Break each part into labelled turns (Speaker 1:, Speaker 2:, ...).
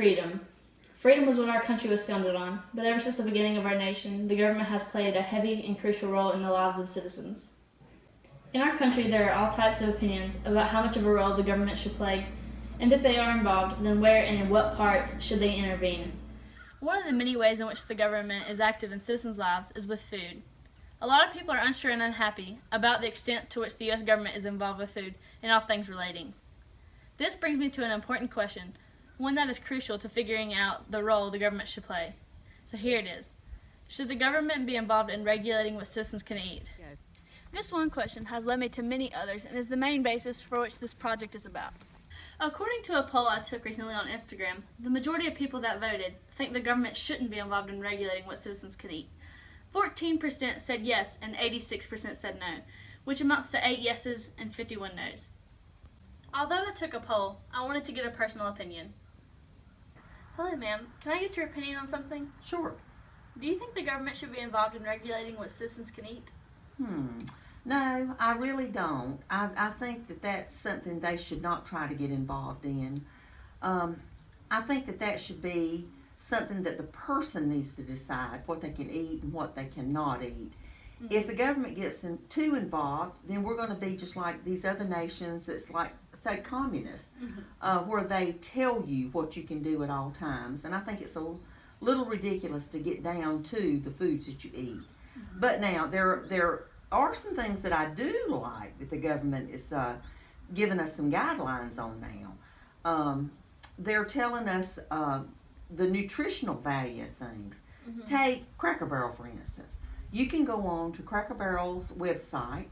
Speaker 1: Freedom. Freedom was what our country was founded on, but ever since the beginning of our nation, the government has played a heavy and crucial role in the lives of citizens. In our country, there are all types of opinions about how much of a role the government should play, and if they are involved, then where and in what parts should they intervene. One of the many ways in which the government is active in citizens' lives is with food. A lot of people are unsure and unhappy about the extent to which the U.S. government is involved with food and all things relating. This brings me to an important question, one that is crucial to figuring out the role the government should play. So here it is. Should the government be involved in regulating what citizens can eat? This one question has led me to many others and is the main basis for which this project is about. According to a poll I took recently on Instagram, the majority of people that voted think the government shouldn't be involved in regulating what citizens can eat. 14% said yes and 86% said no, which amounts to 8 yeses and 51 no's. Although I took a poll, I wanted to get a personal opinion. Hello, ma'am. Can I get your opinion on something?
Speaker 2: Sure.
Speaker 1: Do you think the government should be involved in regulating what citizens can eat?
Speaker 2: No, I really don't. I think that that's something they should not try to get involved in. I think that that should be something that the person needs to decide what they can eat and what they cannot eat. Mm-hmm. If the government gets too involved, then we're going to be just like these other nations that's like, say, communists, where they tell you what you can do at all times. And I think it's a little ridiculous to get down to the foods that you eat. Mm-hmm. But now, there are some things that I do like that the government is giving us some guidelines on now. They're telling us the nutritional value of things. Mm-hmm. Take Cracker Barrel, for instance. You can go on to Cracker Barrel's website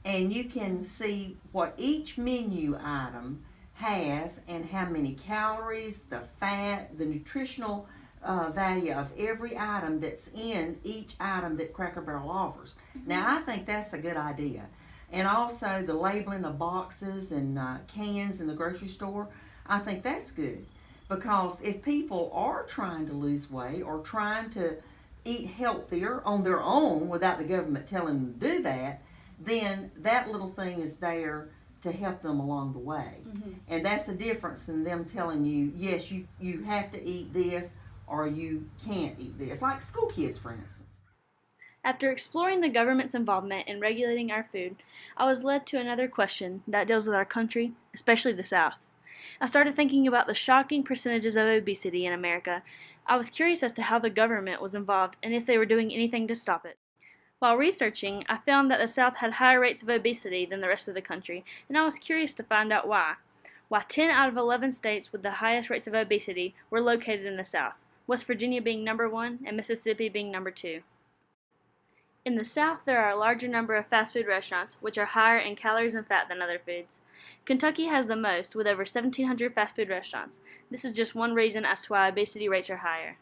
Speaker 2: and you can see what each menu item has and how many calories, the fat, the nutritional value of every item that's in each item that Cracker Barrel offers. Mm-hmm. Now, I think that's a good idea. And also the labeling of boxes and cans in the grocery store, I think that's good. Because if people are trying to lose weight or trying to eat healthier on their own without the government telling them to do that, then that little thing is there to help them along the way. Mm-hmm. And that's the difference in them telling you, yes, you have to eat this or you can't eat this. Like school kids, for instance.
Speaker 1: After exploring the government's involvement in regulating our food, I was led to another question that deals with our country, especially the South. I started thinking about the shocking percentages of obesity in America. I was curious as to how the government was involved and if they were doing anything to stop it. While researching, I found that the South had higher rates of obesity than the rest of the country, and I was curious to find out why. Why 10 out of 11 states with the highest rates of obesity were located in the South, West Virginia being number 1 and Mississippi being number 2. In the South, there are a larger number of fast food restaurants, which are higher in calories and fat than other foods. Kentucky has the most, with over 1,700 fast food restaurants. This is just one reason as to why obesity rates are higher.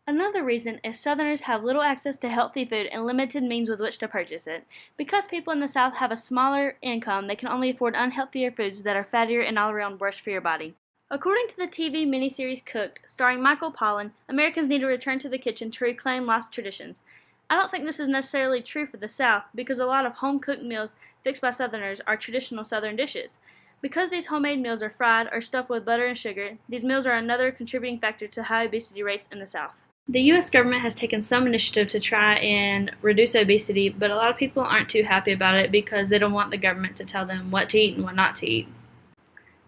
Speaker 1: Another reason is Southerners have little access to healthy food and limited means with which to purchase it. Because people in the South have a smaller income, they can only afford unhealthier foods that are fattier and all around worse for your body. According to the TV miniseries Cooked, starring Michael Pollan, Americans need to return to the kitchen to reclaim lost traditions. I don't think this is necessarily true for the South, because a lot of home-cooked meals fixed by Southerners are traditional Southern dishes. Because these homemade meals are fried or stuffed with butter and sugar, these meals are another contributing factor to high obesity rates in the South. The U.S. government has taken some initiative to try and reduce obesity, but a lot of people aren't too happy about it because they don't want the government to tell them what to eat and what not to eat.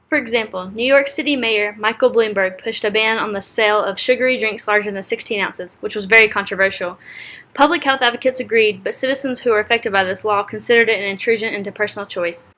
Speaker 1: For example, New York City Mayor Michael Bloomberg pushed a ban on the sale of sugary drinks larger than 16 ounces, which was very controversial. Public health advocates agreed, but citizens who were affected by this law considered it an intrusion into personal choice.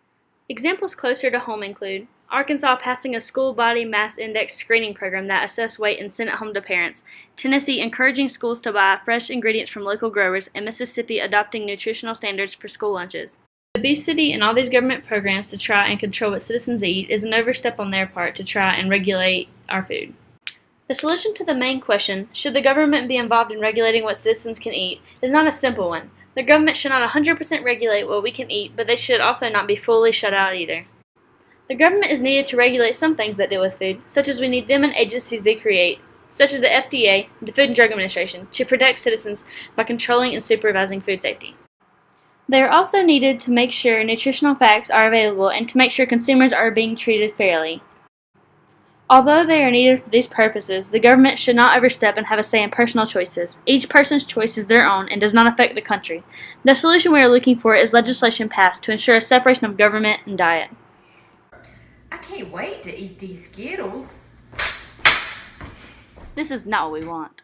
Speaker 1: Examples closer to home include Arkansas passing a school body mass index screening program that assessed weight and sent it home to parents, Tennessee encouraging schools to buy fresh ingredients from local growers, and Mississippi adopting nutritional standards for school lunches. Obesity and all these government programs to try and control what citizens eat is an overstep on their part to try and regulate our food. The solution to the main question, should the government be involved in regulating what citizens can eat, is not a simple one. The government should not 100% regulate what we can eat, but they should also not be fully shut out either. The government is needed to regulate some things that deal with food, such as we need them and agencies they create, such as the FDA, the Food and Drug Administration, to protect citizens by controlling and supervising food safety. They are also needed to make sure nutritional facts are available and to make sure consumers are being treated fairly. Although they are needed for these purposes, the government should not overstep and have a say in personal choices. Each person's choice is their own and does not affect the country. The solution we are looking for is legislation passed to ensure a separation of government and diet.
Speaker 3: I can't wait to eat these Skittles.
Speaker 1: This is not what we want.